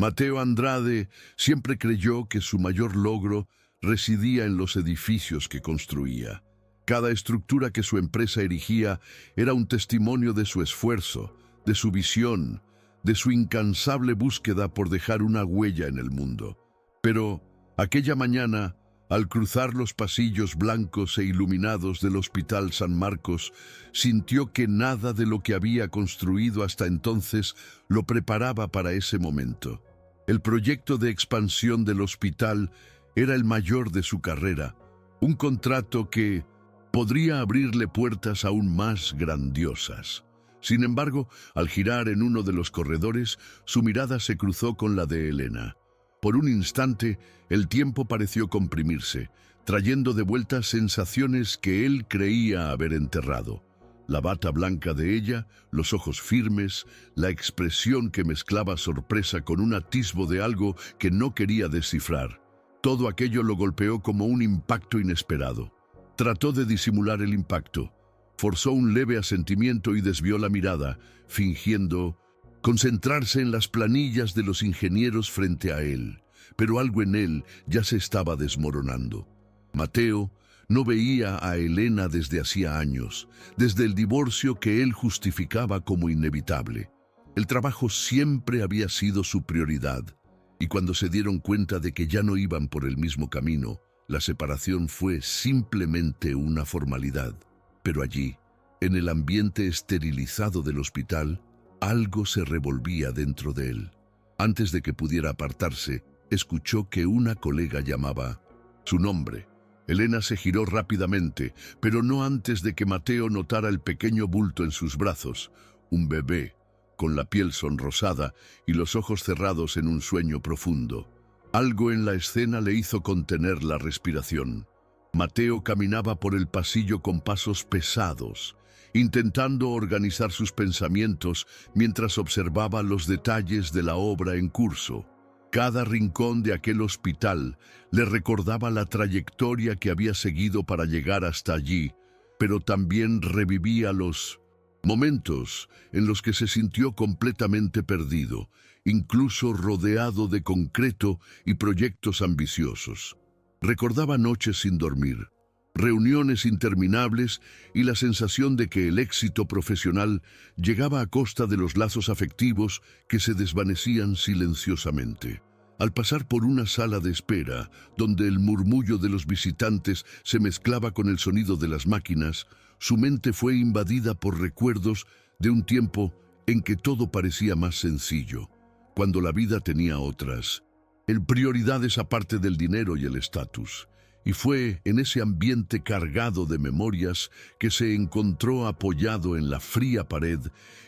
Mateo Andrade siempre creyó que su mayor logro residía en los edificios que construía. Cada estructura que su empresa erigía era un testimonio de su esfuerzo, de su visión, de su incansable búsqueda por dejar una huella en el mundo. Pero aquella mañana, al cruzar los pasillos blancos e iluminados del Hospital San Marcos, sintió que nada de lo que había construido hasta entonces lo preparaba para ese momento. El proyecto de expansión del hospital era el mayor de su carrera, un contrato que podría abrirle puertas aún más grandiosas. Sin embargo, al girar en uno de los corredores, su mirada se cruzó con la de Elena. Por un instante, el tiempo pareció comprimirse, trayendo de vuelta sensaciones que él creía haber enterrado. La bata blanca de ella, los ojos firmes, la expresión que mezclaba sorpresa con un atisbo de algo que no quería descifrar. Todo aquello lo golpeó como un impacto inesperado. Trató de disimular el impacto. Forzó un leve asentimiento y desvió la mirada, fingiendo concentrarse en las planillas de los ingenieros frente a él. Pero algo en él ya se estaba desmoronando. Mateo no veía a Elena desde hacía años, desde el divorcio que él justificaba como inevitable. El trabajo siempre había sido su prioridad, y cuando se dieron cuenta de que ya no iban por el mismo camino, la separación fue simplemente una formalidad. Pero allí, en el ambiente esterilizado del hospital, algo se revolvía dentro de él. Antes de que pudiera apartarse, escuchó que una colega llamaba su nombre. Elena se giró rápidamente, pero no antes de que Mateo notara el pequeño bulto en sus brazos, un bebé, con la piel sonrosada y los ojos cerrados en un sueño profundo. Algo en la escena le hizo contener la respiración. Mateo caminaba por el pasillo con pasos pesados, intentando organizar sus pensamientos mientras observaba los detalles de la obra en curso. Cada rincón de aquel hospital le recordaba la trayectoria que había seguido para llegar hasta allí, pero también revivía los momentos en los que se sintió completamente perdido, incluso rodeado de concreto y proyectos ambiciosos. Recordaba noches sin dormir, reuniones interminables y la sensación de que el éxito profesional llegaba a costa de los lazos afectivos que se desvanecían silenciosamente. Al pasar por una sala de espera, donde el murmullo de los visitantes se mezclaba con el sonido de las máquinas, su mente fue invadida por recuerdos de un tiempo en que todo parecía más sencillo, cuando la vida tenía otras prioridades aparte del dinero y el estatus. Y fue en ese ambiente cargado de memorias que se encontró apoyado en la fría pared,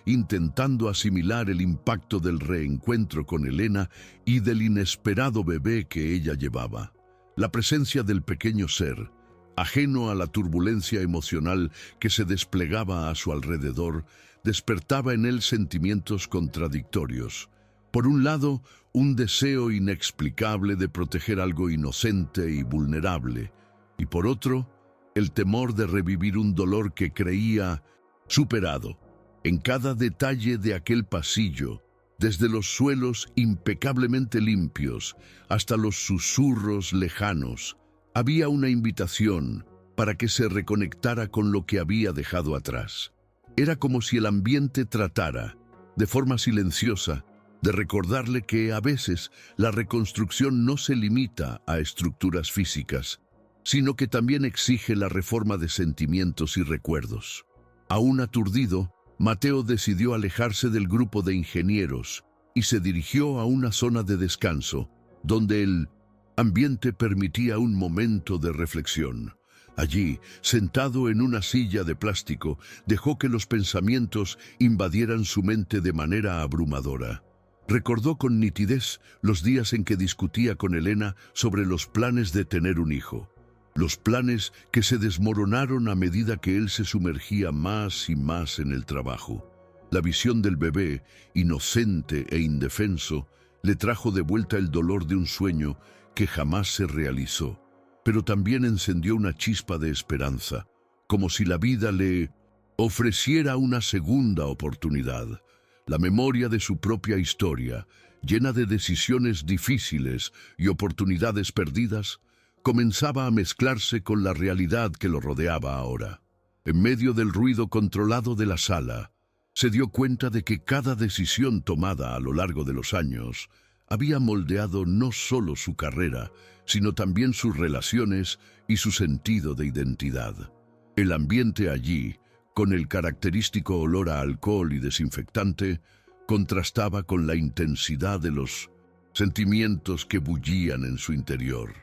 intentando asimilar el impacto del reencuentro con Elena y del inesperado bebé que ella llevaba. La presencia del pequeño ser, ajeno a la turbulencia emocional que se desplegaba a su alrededor, despertaba en él sentimientos contradictorios. Por un lado, un deseo inexplicable de proteger algo inocente y vulnerable, y por otro, el temor de revivir un dolor que creía superado. En cada detalle de aquel pasillo, desde los suelos impecablemente limpios hasta los susurros lejanos, había una invitación para que se reconectara con lo que había dejado atrás. Era como si el ambiente tratara, de forma silenciosa, de recordarle que a veces la reconstrucción no se limita a estructuras físicas, sino que también exige la reforma de sentimientos y recuerdos. Aún aturdido, Mateo decidió alejarse del grupo de ingenieros y se dirigió a una zona de descanso, donde el ambiente permitía un momento de reflexión. Allí, sentado en una silla de plástico, dejó que los pensamientos invadieran su mente de manera abrumadora. Recordó con nitidez los días en que discutía con Elena sobre los planes de tener un hijo. Los planes que se desmoronaron a medida que él se sumergía más y más en el trabajo. La visión del bebé, inocente e indefenso, le trajo de vuelta el dolor de un sueño que jamás se realizó, pero también encendió una chispa de esperanza, como si la vida le ofreciera una segunda oportunidad. La memoria de su propia historia, llena de decisiones difíciles y oportunidades perdidas, comenzaba a mezclarse con la realidad que lo rodeaba ahora. En medio del ruido controlado de la sala, se dio cuenta de que cada decisión tomada a lo largo de los años había moldeado no solo su carrera, sino también sus relaciones y su sentido de identidad. El ambiente allí, con el característico olor a alcohol y desinfectante, contrastaba con la intensidad de los sentimientos que bullían en su interior.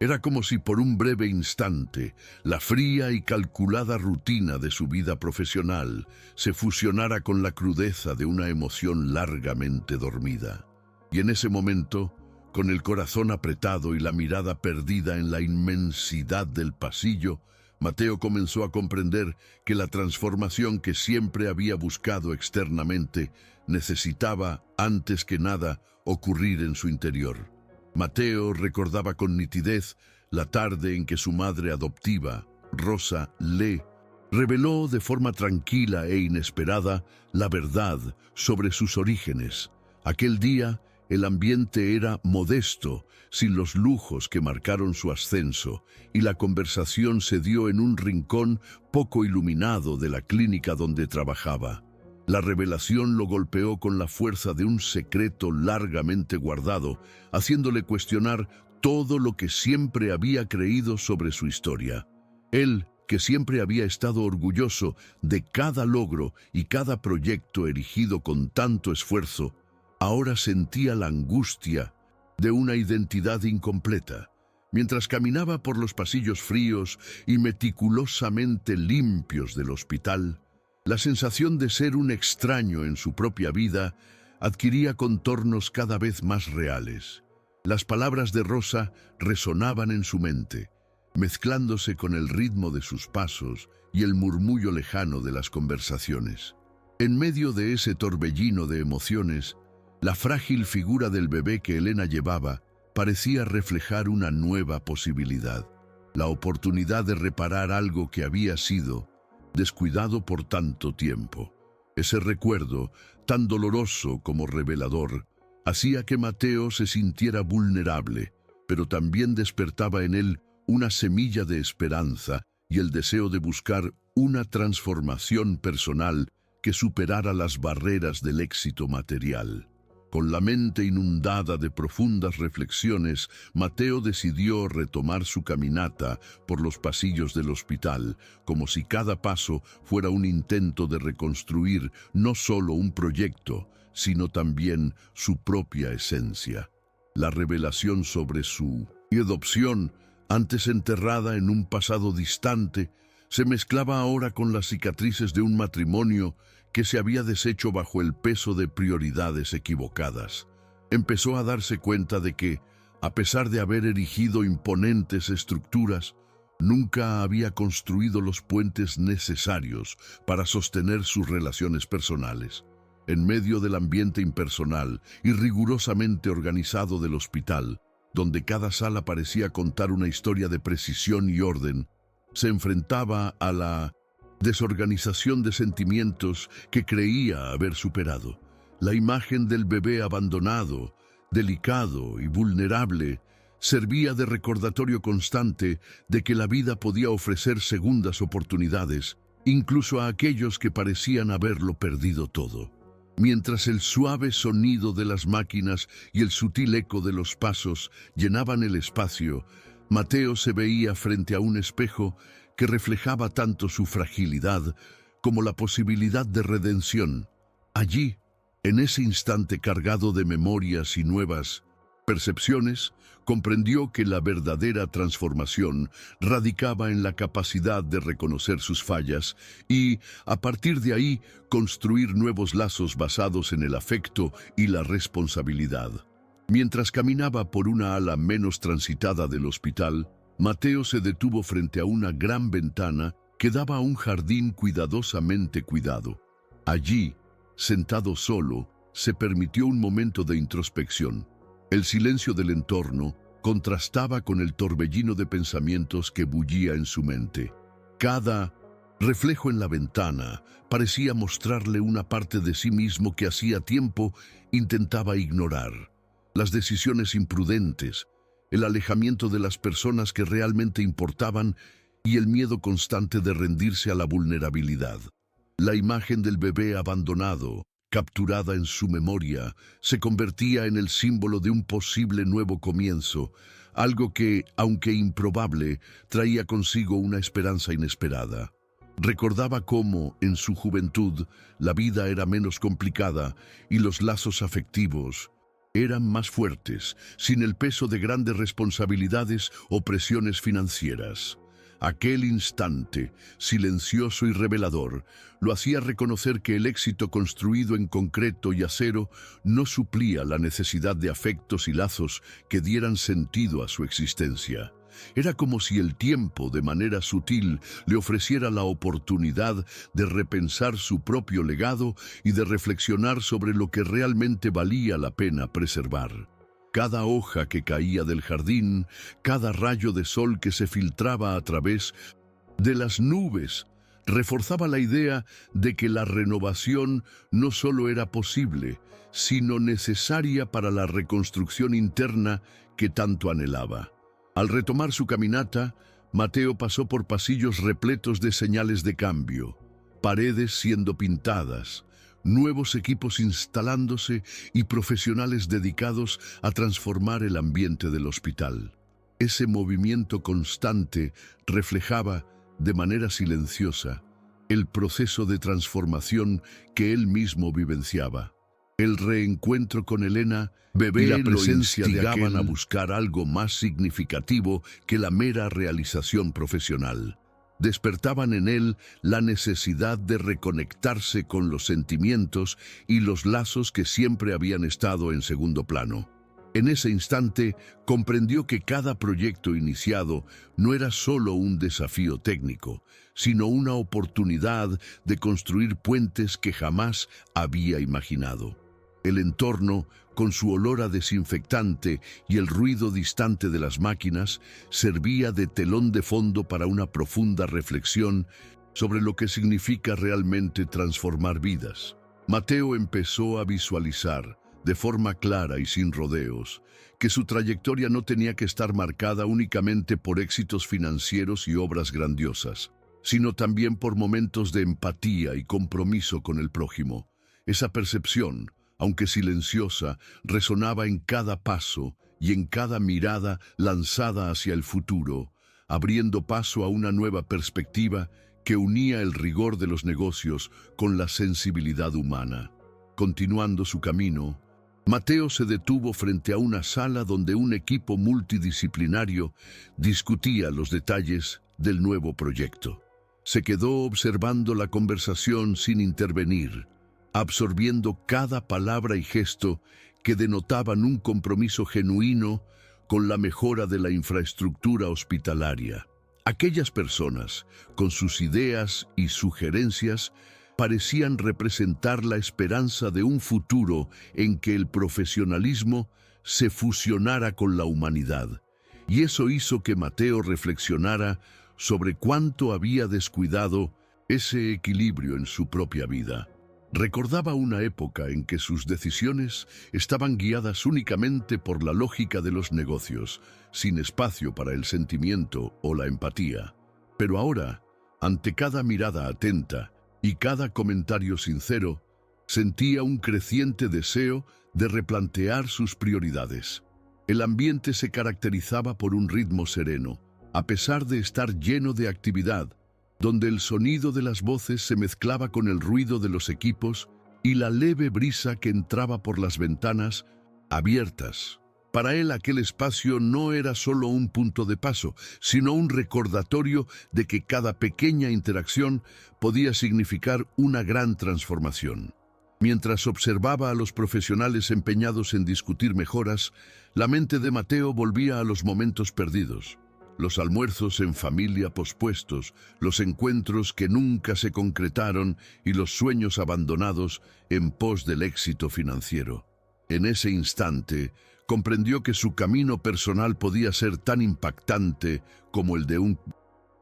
Era como si por un breve instante la fría y calculada rutina de su vida profesional se fusionara con la crudeza de una emoción largamente dormida. Y en ese momento, con el corazón apretado y la mirada perdida en la inmensidad del pasillo, Mateo comenzó a comprender que la transformación que siempre había buscado externamente necesitaba, antes que nada, ocurrir en su interior. Mateo recordaba con nitidez la tarde en que su madre adoptiva, Rosa, le reveló de forma tranquila e inesperada la verdad sobre sus orígenes. Aquel día, el ambiente era modesto, sin los lujos que marcaron su ascenso, y la conversación se dio en un rincón poco iluminado de la clínica donde trabajaba. La revelación lo golpeó con la fuerza de un secreto largamente guardado, haciéndole cuestionar todo lo que siempre había creído sobre su historia. Él, que siempre había estado orgulloso de cada logro y cada proyecto erigido con tanto esfuerzo, ahora sentía la angustia de una identidad incompleta. Mientras caminaba por los pasillos fríos y meticulosamente limpios del hospital, la sensación de ser un extraño en su propia vida adquiría contornos cada vez más reales. Las palabras de Rosa resonaban en su mente, mezclándose con el ritmo de sus pasos y el murmullo lejano de las conversaciones. En medio de ese torbellino de emociones, la frágil figura del bebé que Elena llevaba parecía reflejar una nueva posibilidad, la oportunidad de reparar algo que había sido descuidado por tanto tiempo. Ese recuerdo, tan doloroso como revelador, hacía que Mateo se sintiera vulnerable, pero también despertaba en él una semilla de esperanza y el deseo de buscar una transformación personal que superara las barreras del éxito material. Con la mente inundada de profundas reflexiones, Mateo decidió retomar su caminata por los pasillos del hospital, como si cada paso fuera un intento de reconstruir no solo un proyecto, sino también su propia esencia. La revelación sobre su adopción, antes enterrada en un pasado distante, se mezclaba ahora con las cicatrices de un matrimonio que se había deshecho bajo el peso de prioridades equivocadas. Empezó a darse cuenta de que, a pesar de haber erigido imponentes estructuras, nunca había construido los puentes necesarios para sostener sus relaciones personales. En medio del ambiente impersonal y rigurosamente organizado del hospital, donde cada sala parecía contar una historia de precisión y orden, se enfrentaba a la desorganización de sentimientos que creía haber superado. La imagen del bebé abandonado, delicado y vulnerable, servía de recordatorio constante de que la vida podía ofrecer segundas oportunidades, incluso a aquellos que parecían haberlo perdido todo. Mientras el suave sonido de las máquinas y el sutil eco de los pasos llenaban el espacio, Mateo se veía frente a un espejo que reflejaba tanto su fragilidad como la posibilidad de redención. Allí, en ese instante cargado de memorias y nuevas percepciones, comprendió que la verdadera transformación radicaba en la capacidad de reconocer sus fallas y, a partir de ahí, construir nuevos lazos basados en el afecto y la responsabilidad. Mientras caminaba por una ala menos transitada del hospital, Mateo se detuvo frente a una gran ventana que daba a un jardín cuidadosamente cuidado. Allí, sentado solo, se permitió un momento de introspección. El silencio del entorno contrastaba con el torbellino de pensamientos que bullía en su mente. Cada reflejo en la ventana parecía mostrarle una parte de sí mismo que hacía tiempo intentaba ignorar. Las decisiones imprudentes, el alejamiento de las personas que realmente importaban y el miedo constante de rendirse a la vulnerabilidad. La imagen del bebé abandonado, capturada en su memoria, se convertía en el símbolo de un posible nuevo comienzo, algo que, aunque improbable, traía consigo una esperanza inesperada. Recordaba cómo, en su juventud, la vida era menos complicada y los lazos afectivos eran más fuertes, sin el peso de grandes responsabilidades o presiones financieras. Aquel instante, silencioso y revelador, lo hacía reconocer que el éxito construido en concreto y acero no suplía la necesidad de afectos y lazos que dieran sentido a su existencia. Era como si el tiempo, de manera sutil, le ofreciera la oportunidad de repensar su propio legado y de reflexionar sobre lo que realmente valía la pena preservar. Cada hoja que caía del jardín, cada rayo de sol que se filtraba a través de las nubes, reforzaba la idea de que la renovación no solo era posible, sino necesaria para la reconstrucción interna que tanto anhelaba. Al retomar su caminata, Mateo pasó por pasillos repletos de señales de cambio, paredes siendo pintadas, nuevos equipos instalándose y profesionales dedicados a transformar el ambiente del hospital. Ese movimiento constante reflejaba, de manera silenciosa, el proceso de transformación que él mismo vivenciaba. El reencuentro con Elena, bebé y la presencia instigaban a buscar algo más significativo que la mera realización profesional. Despertaban en él la necesidad de reconectarse con los sentimientos y los lazos que siempre habían estado en segundo plano. En ese instante comprendió que cada proyecto iniciado no era solo un desafío técnico, sino una oportunidad de construir puentes que jamás había imaginado. El entorno, con su olor a desinfectante y el ruido distante de las máquinas, servía de telón de fondo para una profunda reflexión sobre lo que significa realmente transformar vidas. Mateo empezó a visualizar, de forma clara y sin rodeos, que su trayectoria no tenía que estar marcada únicamente por éxitos financieros y obras grandiosas, sino también por momentos de empatía y compromiso con el prójimo. Esa percepción, aunque silenciosa, resonaba en cada paso y en cada mirada lanzada hacia el futuro, abriendo paso a una nueva perspectiva que unía el rigor de los negocios con la sensibilidad humana. Continuando su camino, Mateo se detuvo frente a una sala donde un equipo multidisciplinario discutía los detalles del nuevo proyecto. Se quedó observando la conversación sin intervenir, absorbiendo cada palabra y gesto que denotaban un compromiso genuino con la mejora de la infraestructura hospitalaria. Aquellas personas, con sus ideas y sugerencias, parecían representar la esperanza de un futuro en que el profesionalismo se fusionara con la humanidad. Y eso hizo que Mateo reflexionara sobre cuánto había descuidado ese equilibrio en su propia vida. Recordaba una época en que sus decisiones estaban guiadas únicamente por la lógica de los negocios, sin espacio para el sentimiento o la empatía. Pero ahora, ante cada mirada atenta y cada comentario sincero, sentía un creciente deseo de replantear sus prioridades. El ambiente se caracterizaba por un ritmo sereno, a pesar de estar lleno de actividad, donde el sonido de las voces se mezclaba con el ruido de los equipos y la leve brisa que entraba por las ventanas abiertas. Para él aquel espacio no era solo un punto de paso, sino un recordatorio de que cada pequeña interacción podía significar una gran transformación. Mientras observaba a los profesionales empeñados en discutir mejoras, la mente de Mateo volvía a los momentos perdidos. Los almuerzos en familia pospuestos, los encuentros que nunca se concretaron y los sueños abandonados en pos del éxito financiero. En ese instante, comprendió que su camino personal podía ser tan impactante como el de un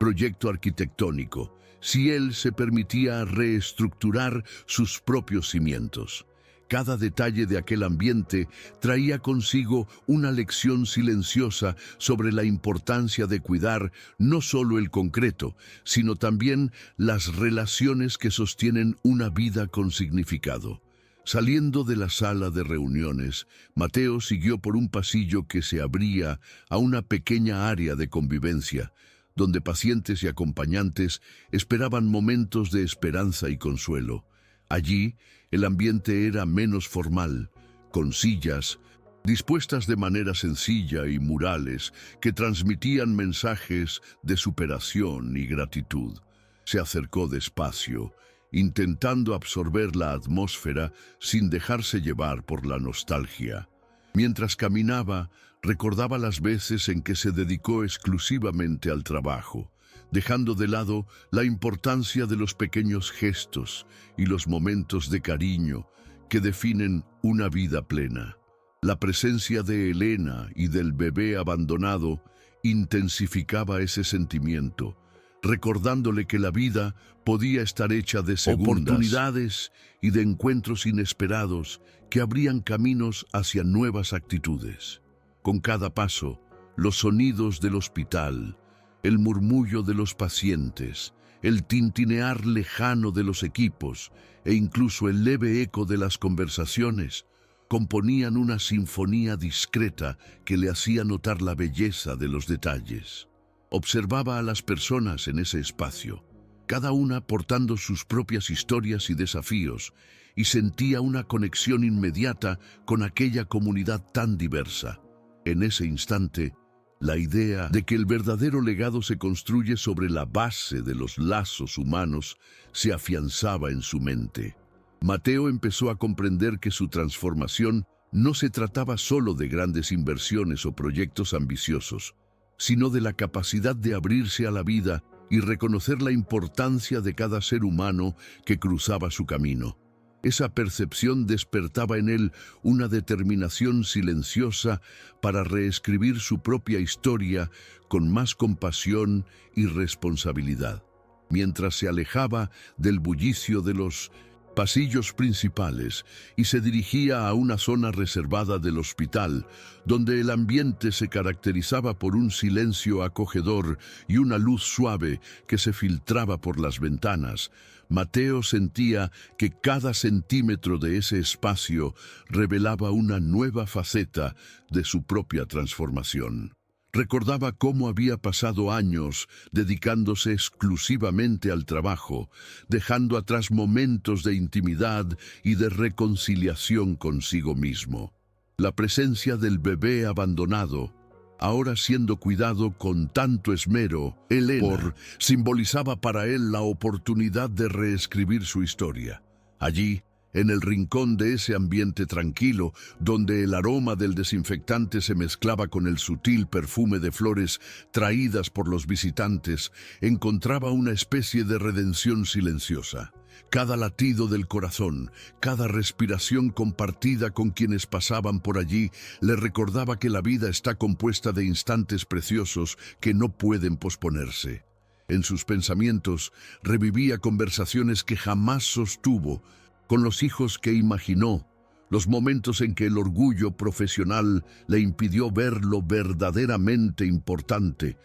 proyecto arquitectónico, si él se permitía reestructurar sus propios cimientos. Cada detalle de aquel ambiente traía consigo una lección silenciosa sobre la importancia de cuidar no solo el concreto, sino también las relaciones que sostienen una vida con significado. Saliendo de la sala de reuniones, Mateo siguió por un pasillo que se abría a una pequeña área de convivencia, donde pacientes y acompañantes esperaban momentos de esperanza y consuelo. Allí, el ambiente era menos formal, con sillas dispuestas de manera sencilla y murales que transmitían mensajes de superación y gratitud. Se acercó despacio, intentando absorber la atmósfera sin dejarse llevar por la nostalgia. Mientras caminaba, recordaba las veces en que se dedicó exclusivamente al trabajo, dejando de lado la importancia de los pequeños gestos y los momentos de cariño que definen una vida plena. La presencia de Elena y del bebé abandonado intensificaba ese sentimiento, recordándole que la vida podía estar hecha de oportunidades y de encuentros inesperados que abrían caminos hacia nuevas actitudes. Con cada paso, los sonidos del hospital, el murmullo de los pacientes, el tintinear lejano de los equipos e incluso el leve eco de las conversaciones componían una sinfonía discreta que le hacía notar la belleza de los detalles. Observaba a las personas en ese espacio, cada una portando sus propias historias y desafíos, y sentía una conexión inmediata con aquella comunidad tan diversa. En ese instante, la idea de que el verdadero legado se construye sobre la base de los lazos humanos se afianzaba en su mente. Mateo empezó a comprender que su transformación no se trataba solo de grandes inversiones o proyectos ambiciosos, sino de la capacidad de abrirse a la vida y reconocer la importancia de cada ser humano que cruzaba su camino. Esa percepción despertaba en él una determinación silenciosa para reescribir su propia historia con más compasión y responsabilidad. Mientras se alejaba del bullicio de los pasillos principales y se dirigía a una zona reservada del hospital, donde el ambiente se caracterizaba por un silencio acogedor y una luz suave que se filtraba por las ventanas, Mateo sentía que cada centímetro de ese espacio revelaba una nueva faceta de su propia transformación. Recordaba cómo había pasado años dedicándose exclusivamente al trabajo, dejando atrás momentos de intimidad y de reconciliación consigo mismo. La presencia del bebé abandonado, ahora siendo cuidado con tanto esmero, Elena, simbolizaba para él la oportunidad de reescribir su historia. Allí, en el rincón de ese ambiente tranquilo, donde el aroma del desinfectante se mezclaba con el sutil perfume de flores traídas por los visitantes, encontraba una especie de redención silenciosa. Cada latido del corazón, cada respiración compartida con quienes pasaban por allí, le recordaba que la vida está compuesta de instantes preciosos que no pueden posponerse. En sus pensamientos revivía conversaciones que jamás sostuvo, con los hijos que imaginó, los momentos en que el orgullo profesional le impidió ver lo verdaderamente importante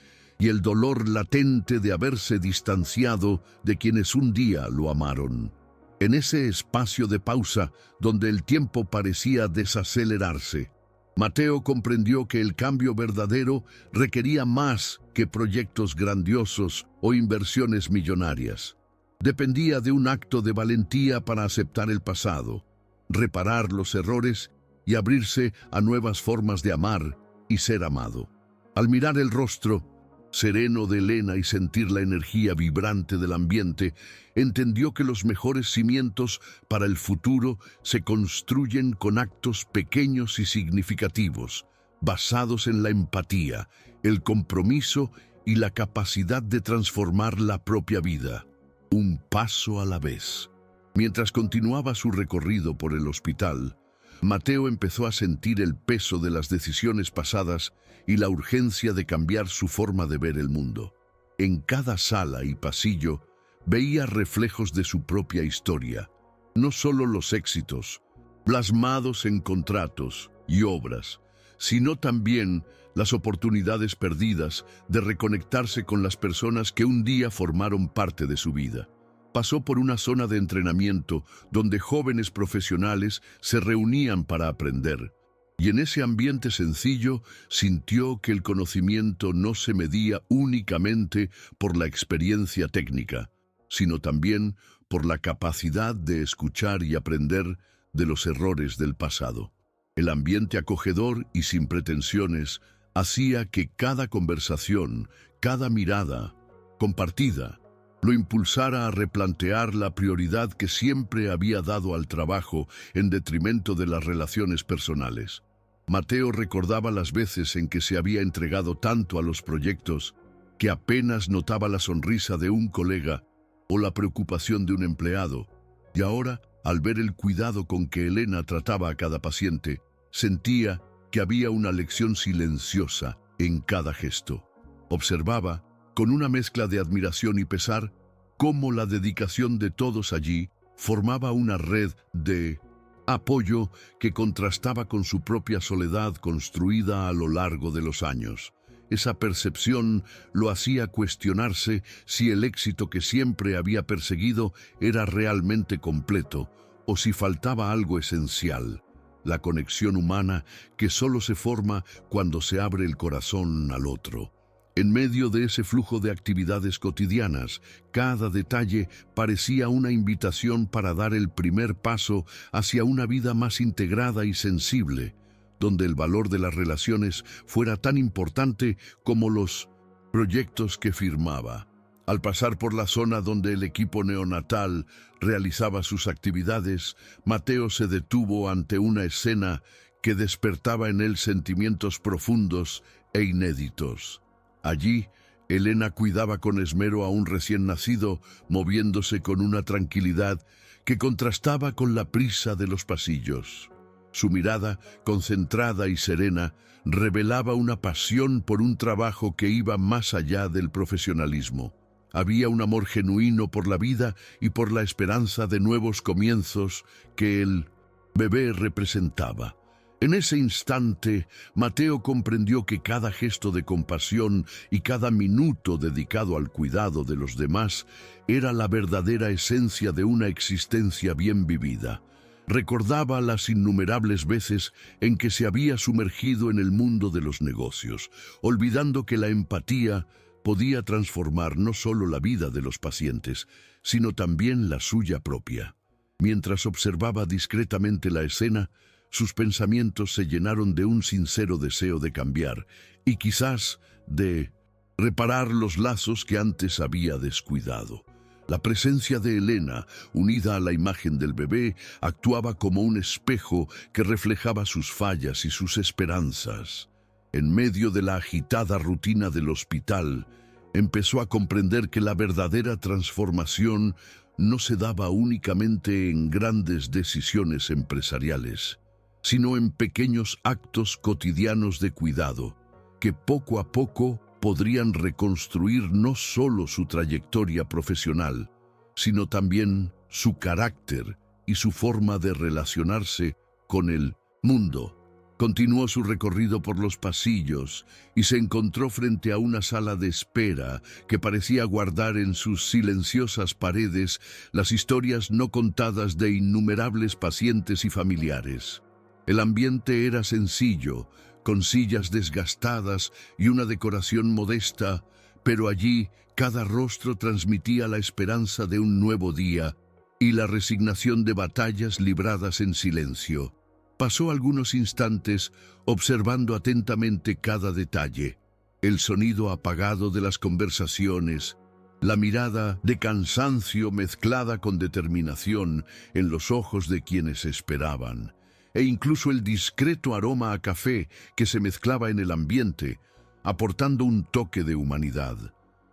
y el dolor latente de haberse distanciado de quienes un día lo amaron. En ese espacio de pausa, donde el tiempo parecía desacelerarse, Mateo comprendió que el cambio verdadero requería más que proyectos grandiosos o inversiones millonarias. Dependía de un acto de valentía para aceptar el pasado, reparar los errores y abrirse a nuevas formas de amar y ser amado. Al mirar el rostro sereno de Elena y sentir la energía vibrante del ambiente, entendió que los mejores cimientos para el futuro se construyen con actos pequeños y significativos, basados en la empatía, el compromiso y la capacidad de transformar la propia vida. Un paso a la vez. Mientras continuaba su recorrido por el hospital, Mateo empezó a sentir el peso de las decisiones pasadas y la urgencia de cambiar su forma de ver el mundo. En cada sala y pasillo veía reflejos de su propia historia, no solo los éxitos, plasmados en contratos y obras, sino también las oportunidades perdidas de reconectarse con las personas que un día formaron parte de su vida. Pasó por una zona de entrenamiento donde jóvenes profesionales se reunían para aprender, y en ese ambiente sencillo sintió que el conocimiento no se medía únicamente por la experiencia técnica, sino también por la capacidad de escuchar y aprender de los errores del pasado. El ambiente acogedor y sin pretensiones hacía que cada conversación, cada mirada compartida, lo impulsara a replantear la prioridad que siempre había dado al trabajo en detrimento de las relaciones personales. Mateo recordaba las veces en que se había entregado tanto a los proyectos que apenas notaba la sonrisa de un colega o la preocupación de un empleado, y ahora, al ver el cuidado con que Elena trataba a cada paciente, sentía que había una lección silenciosa en cada gesto. Observaba, con una mezcla de admiración y pesar, cómo la dedicación de todos allí formaba una red de apoyo que contrastaba con su propia soledad construida a lo largo de los años. Esa percepción lo hacía cuestionarse si el éxito que siempre había perseguido era realmente completo o si faltaba algo esencial, la conexión humana que solo se forma cuando se abre el corazón al otro. En medio de ese flujo de actividades cotidianas, cada detalle parecía una invitación para dar el primer paso hacia una vida más integrada y sensible, donde el valor de las relaciones fuera tan importante como los proyectos que firmaba. Al pasar por la zona donde el equipo neonatal realizaba sus actividades, Mateo se detuvo ante una escena que despertaba en él sentimientos profundos e inéditos. Allí, Elena cuidaba con esmero a un recién nacido, moviéndose con una tranquilidad que contrastaba con la prisa de los pasillos. Su mirada, concentrada y serena, revelaba una pasión por un trabajo que iba más allá del profesionalismo. Había un amor genuino por la vida y por la esperanza de nuevos comienzos que el bebé representaba. En ese instante, Mateo comprendió que cada gesto de compasión y cada minuto dedicado al cuidado de los demás era la verdadera esencia de una existencia bien vivida. Recordaba las innumerables veces en que se había sumergido en el mundo de los negocios, olvidando que la empatía podía transformar no solo la vida de los pacientes, sino también la suya propia. Mientras observaba discretamente la escena, sus pensamientos se llenaron de un sincero deseo de cambiar y quizás de reparar los lazos que antes había descuidado. La presencia de Elena, unida a la imagen del bebé, actuaba como un espejo que reflejaba sus fallas y sus esperanzas. En medio de la agitada rutina del hospital, empezó a comprender que la verdadera transformación no se daba únicamente en grandes decisiones empresariales, sino en pequeños actos cotidianos de cuidado, que poco a poco podrían reconstruir no solo su trayectoria profesional, sino también su carácter y su forma de relacionarse con el mundo. Continuó su recorrido por los pasillos y se encontró frente a una sala de espera que parecía guardar en sus silenciosas paredes las historias no contadas de innumerables pacientes y familiares. El ambiente era sencillo, con sillas desgastadas y una decoración modesta, pero allí cada rostro transmitía la esperanza de un nuevo día y la resignación de batallas libradas en silencio. Pasó algunos instantes observando atentamente cada detalle, el sonido apagado de las conversaciones, la mirada de cansancio mezclada con determinación en los ojos de quienes esperaban, e incluso el discreto aroma a café que se mezclaba en el ambiente, aportando un toque de humanidad.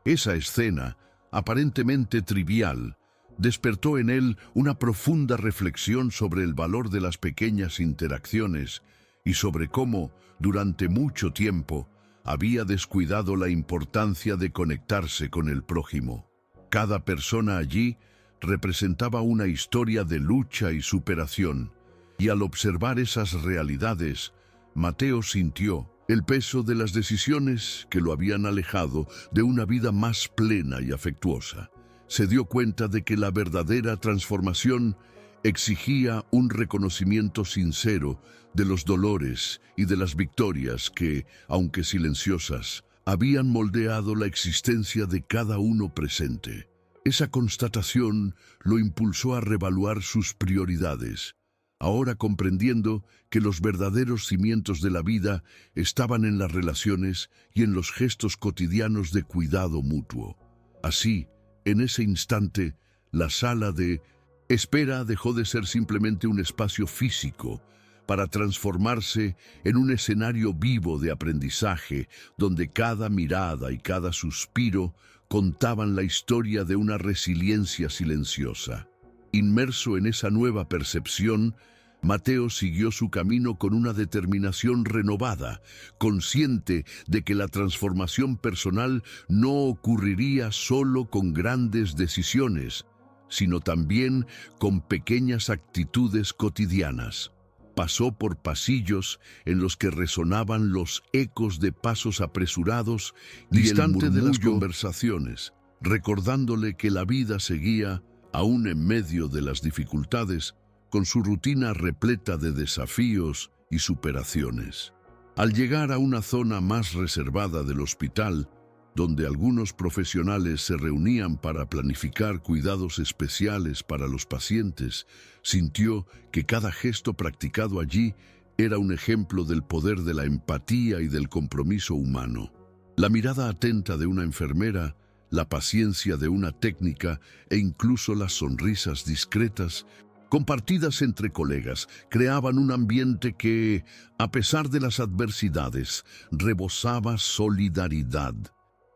Esa escena, aparentemente trivial, despertó en él una profunda reflexión sobre el valor de las pequeñas interacciones y sobre cómo, durante mucho tiempo, había descuidado la importancia de conectarse con el prójimo. Cada persona allí representaba una historia de lucha y superación, y al observar esas realidades, Mateo sintió el peso de las decisiones que lo habían alejado de una vida más plena y afectuosa. Se dio cuenta de que la verdadera transformación exigía un reconocimiento sincero de los dolores y de las victorias que, aunque silenciosas, habían moldeado la existencia de cada uno presente. Esa constatación lo impulsó a revaluar sus prioridades, ahora comprendiendo que los verdaderos cimientos de la vida estaban en las relaciones y en los gestos cotidianos de cuidado mutuo. Así, en ese instante, la sala de espera dejó de ser simplemente un espacio físico para transformarse en un escenario vivo de aprendizaje donde cada mirada y cada suspiro contaban la historia de una resiliencia silenciosa. Inmerso en esa nueva percepción, Mateo siguió su camino con una determinación renovada, consciente de que la transformación personal no ocurriría solo con grandes decisiones, sino también con pequeñas actitudes cotidianas. Pasó por pasillos en los que resonaban los ecos de pasos apresurados y el murmullo de las conversaciones, recordándole que la vida seguía, aún en medio de las dificultades, con su rutina repleta de desafíos y superaciones. Al llegar a una zona más reservada del hospital, donde algunos profesionales se reunían para planificar cuidados especiales para los pacientes, sintió que cada gesto practicado allí era un ejemplo del poder de la empatía y del compromiso humano. La mirada atenta de una enfermera, la paciencia de una técnica e incluso las sonrisas discretas compartidas entre colegas, creaban un ambiente que, a pesar de las adversidades, rebosaba solidaridad.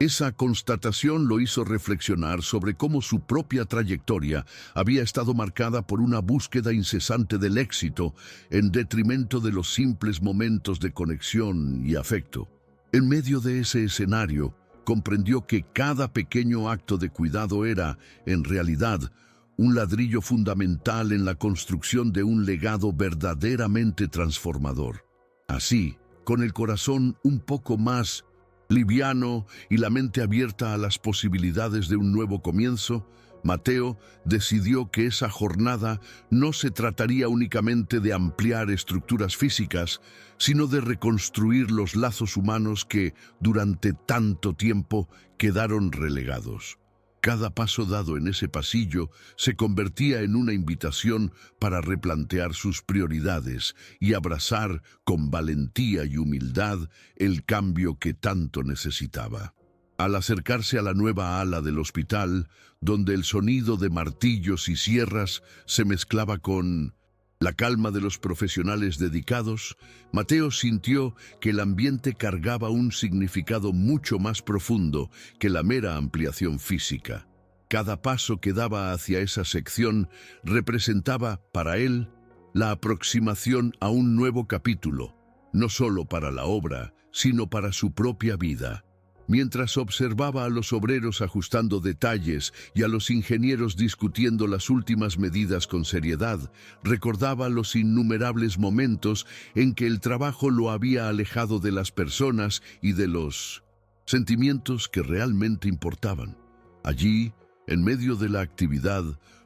Esa constatación lo hizo reflexionar sobre cómo su propia trayectoria había estado marcada por una búsqueda incesante del éxito en detrimento de los simples momentos de conexión y afecto. En medio de ese escenario, comprendió que cada pequeño acto de cuidado era, en realidad, un ladrillo fundamental en la construcción de un legado verdaderamente transformador. Así, con el corazón un poco más liviano y la mente abierta a las posibilidades de un nuevo comienzo, Mateo decidió que esa jornada no se trataría únicamente de ampliar estructuras físicas, sino de reconstruir los lazos humanos que, durante tanto tiempo, quedaron relegados. Cada paso dado en ese pasillo se convertía en una invitación para replantear sus prioridades y abrazar con valentía y humildad el cambio que tanto necesitaba. Al acercarse a la nueva ala del hospital, donde el sonido de martillos y sierras se mezclaba con la calma de los profesionales dedicados, Mateo sintió que el ambiente cargaba un significado mucho más profundo que la mera ampliación física. Cada paso que daba hacia esa sección representaba, para él, la aproximación a un nuevo capítulo, no solo para la obra, sino para su propia vida. Mientras observaba a los obreros ajustando detalles y a los ingenieros discutiendo las últimas medidas con seriedad, recordaba los innumerables momentos en que el trabajo lo había alejado de las personas y de los sentimientos que realmente importaban. Allí, en medio de la actividad,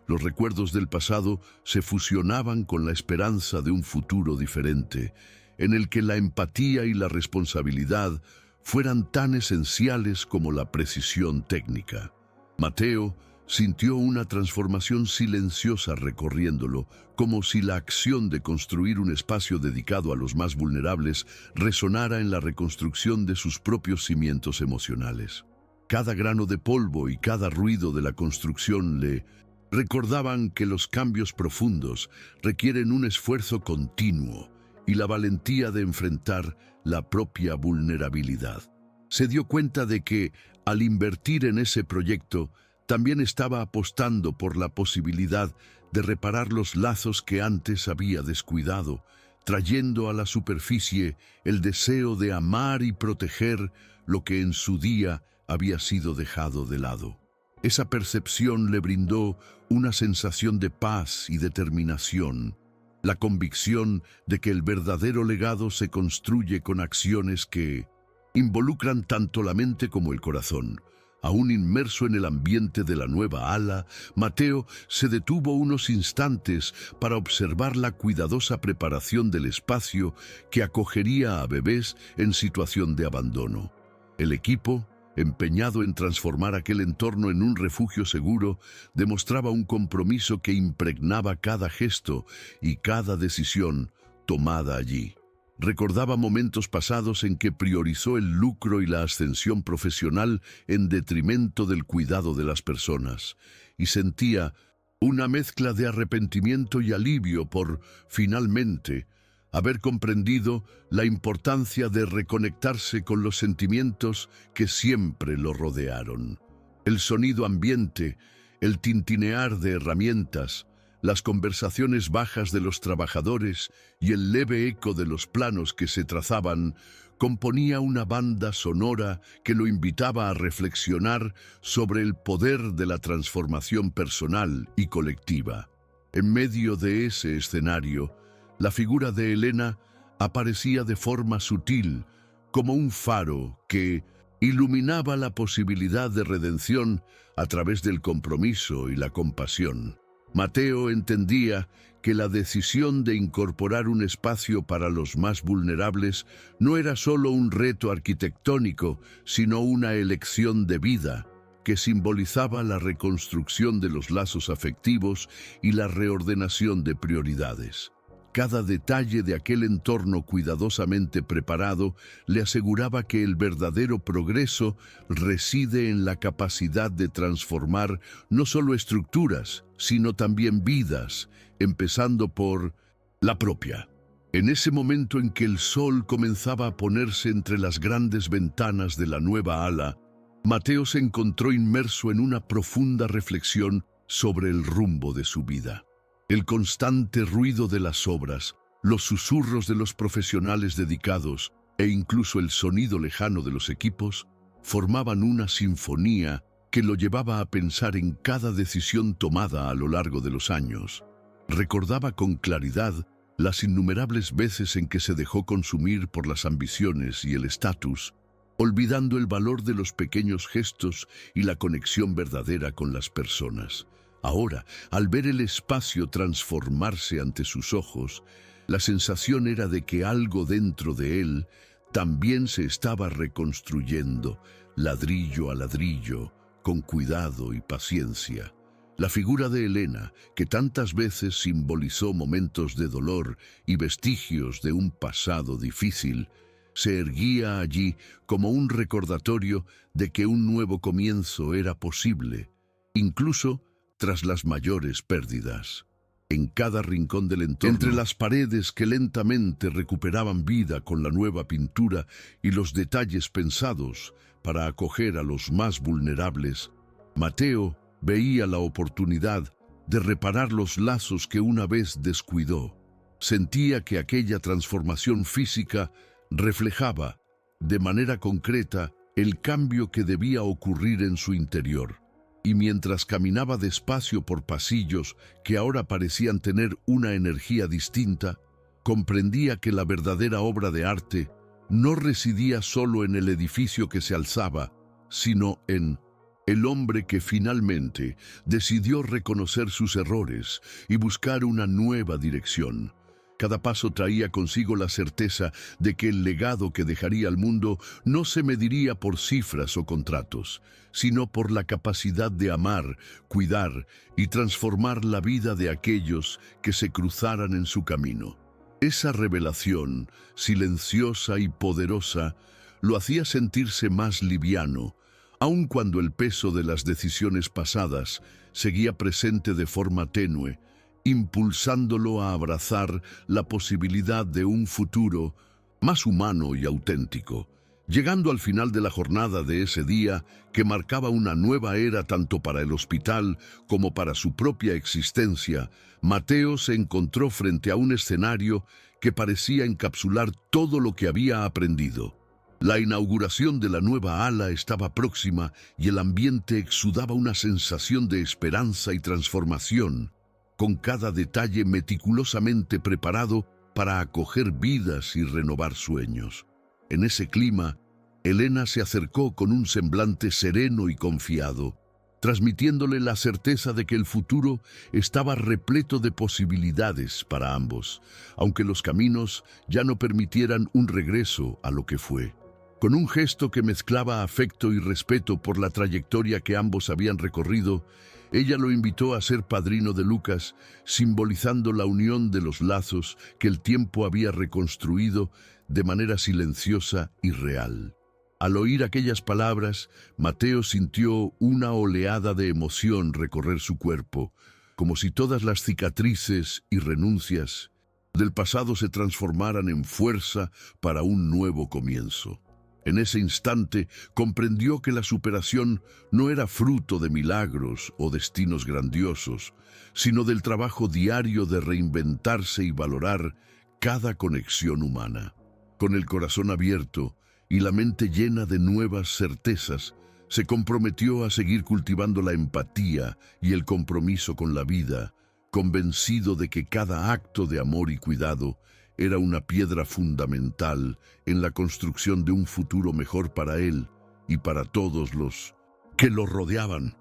los recuerdos del pasado se fusionaban con la esperanza de un futuro diferente, en el que la empatía y la responsabilidad fueran tan esenciales como la precisión técnica. Mateo sintió una transformación silenciosa recorriéndolo, como si la acción de construir un espacio dedicado a los más vulnerables resonara en la reconstrucción de sus propios cimientos emocionales. Cada grano de polvo y cada ruido de la construcción le recordaban que los cambios profundos requieren un esfuerzo continuo y la valentía de enfrentar la propia vulnerabilidad. Se dio cuenta de que, al invertir en ese proyecto, también estaba apostando por la posibilidad de reparar los lazos que antes había descuidado, trayendo a la superficie el deseo de amar y proteger lo que en su día había sido dejado de lado. Esa percepción le brindó una sensación de paz y determinación, la convicción de que el verdadero legado se construye con acciones que involucran tanto la mente como el corazón. Aún inmerso en el ambiente de la nueva ala, Mateo se detuvo unos instantes para observar la cuidadosa preparación del espacio que acogería a bebés en situación de abandono. El equipo, empeñado en transformar aquel entorno en un refugio seguro, demostraba un compromiso que impregnaba cada gesto y cada decisión tomada allí. Recordaba momentos pasados en que priorizó el lucro y la ascensión profesional en detrimento del cuidado de las personas, y sentía una mezcla de arrepentimiento y alivio por, finalmente, haber comprendido la importancia de reconectarse con los sentimientos que siempre lo rodearon. El sonido ambiente, el tintinear de herramientas, las conversaciones bajas de los trabajadores y el leve eco de los planos que se trazaban componía una banda sonora que lo invitaba a reflexionar sobre el poder de la transformación personal y colectiva. En medio de ese escenario, la figura de Elena aparecía de forma sutil, como un faro que iluminaba la posibilidad de redención a través del compromiso y la compasión. Mateo entendía que la decisión de incorporar un espacio para los más vulnerables no era solo un reto arquitectónico, sino una elección de vida que simbolizaba la reconstrucción de los lazos afectivos y la reordenación de prioridades. Cada detalle de aquel entorno cuidadosamente preparado le aseguraba que el verdadero progreso reside en la capacidad de transformar no solo estructuras, sino también vidas, empezando por la propia. En ese momento en que el sol comenzaba a ponerse entre las grandes ventanas de la nueva ala, Mateo se encontró inmerso en una profunda reflexión sobre el rumbo de su vida. El constante ruido de las obras, los susurros de los profesionales dedicados e incluso el sonido lejano de los equipos formaban una sinfonía que lo llevaba a pensar en cada decisión tomada a lo largo de los años. Recordaba con claridad las innumerables veces en que se dejó consumir por las ambiciones y el estatus, olvidando el valor de los pequeños gestos y la conexión verdadera con las personas. Ahora, al ver el espacio transformarse ante sus ojos, la sensación era de que algo dentro de él también se estaba reconstruyendo, ladrillo a ladrillo, con cuidado y paciencia. La figura de Elena, que tantas veces simbolizó momentos de dolor y vestigios de un pasado difícil, se erguía allí como un recordatorio de que un nuevo comienzo era posible, incluso tras las mayores pérdidas. En cada rincón del entorno, entre las paredes que lentamente recuperaban vida con la nueva pintura y los detalles pensados para acoger a los más vulnerables, Mateo veía la oportunidad de reparar los lazos que una vez descuidó. Sentía que aquella transformación física reflejaba, de manera concreta, el cambio que debía ocurrir en su interior. Y mientras caminaba despacio por pasillos que ahora parecían tener una energía distinta, comprendía que la verdadera obra de arte no residía solo en el edificio que se alzaba, sino en el hombre que finalmente decidió reconocer sus errores y buscar una nueva dirección. Cada paso traía consigo la certeza de que el legado que dejaría al mundo no se mediría por cifras o contratos, sino por la capacidad de amar, cuidar y transformar la vida de aquellos que se cruzaran en su camino. Esa revelación, silenciosa y poderosa, lo hacía sentirse más liviano, aun cuando el peso de las decisiones pasadas seguía presente de forma tenue, impulsándolo a abrazar la posibilidad de un futuro más humano y auténtico. Llegando al final de la jornada de ese día, que marcaba una nueva era tanto para el hospital como para su propia existencia, Mateo se encontró frente a un escenario que parecía encapsular todo lo que había aprendido. La inauguración de la nueva ala estaba próxima y el ambiente exudaba una sensación de esperanza y transformación, con cada detalle meticulosamente preparado para acoger vidas y renovar sueños. En ese clima, Elena se acercó con un semblante sereno y confiado, transmitiéndole la certeza de que el futuro estaba repleto de posibilidades para ambos, aunque los caminos ya no permitieran un regreso a lo que fue. Con un gesto que mezclaba afecto y respeto por la trayectoria que ambos habían recorrido, ella lo invitó a ser padrino de Lucas, simbolizando la unión de los lazos que el tiempo había reconstruido de manera silenciosa y real. Al oír aquellas palabras, Mateo sintió una oleada de emoción recorrer su cuerpo, como si todas las cicatrices y renuncias del pasado se transformaran en fuerza para un nuevo comienzo. En ese instante comprendió que la superación no era fruto de milagros o destinos grandiosos, sino del trabajo diario de reinventarse y valorar cada conexión humana. Con el corazón abierto y la mente llena de nuevas certezas, se comprometió a seguir cultivando la empatía y el compromiso con la vida, convencido de que cada acto de amor y cuidado era una piedra fundamental en la construcción de un futuro mejor para él y para todos los que lo rodeaban.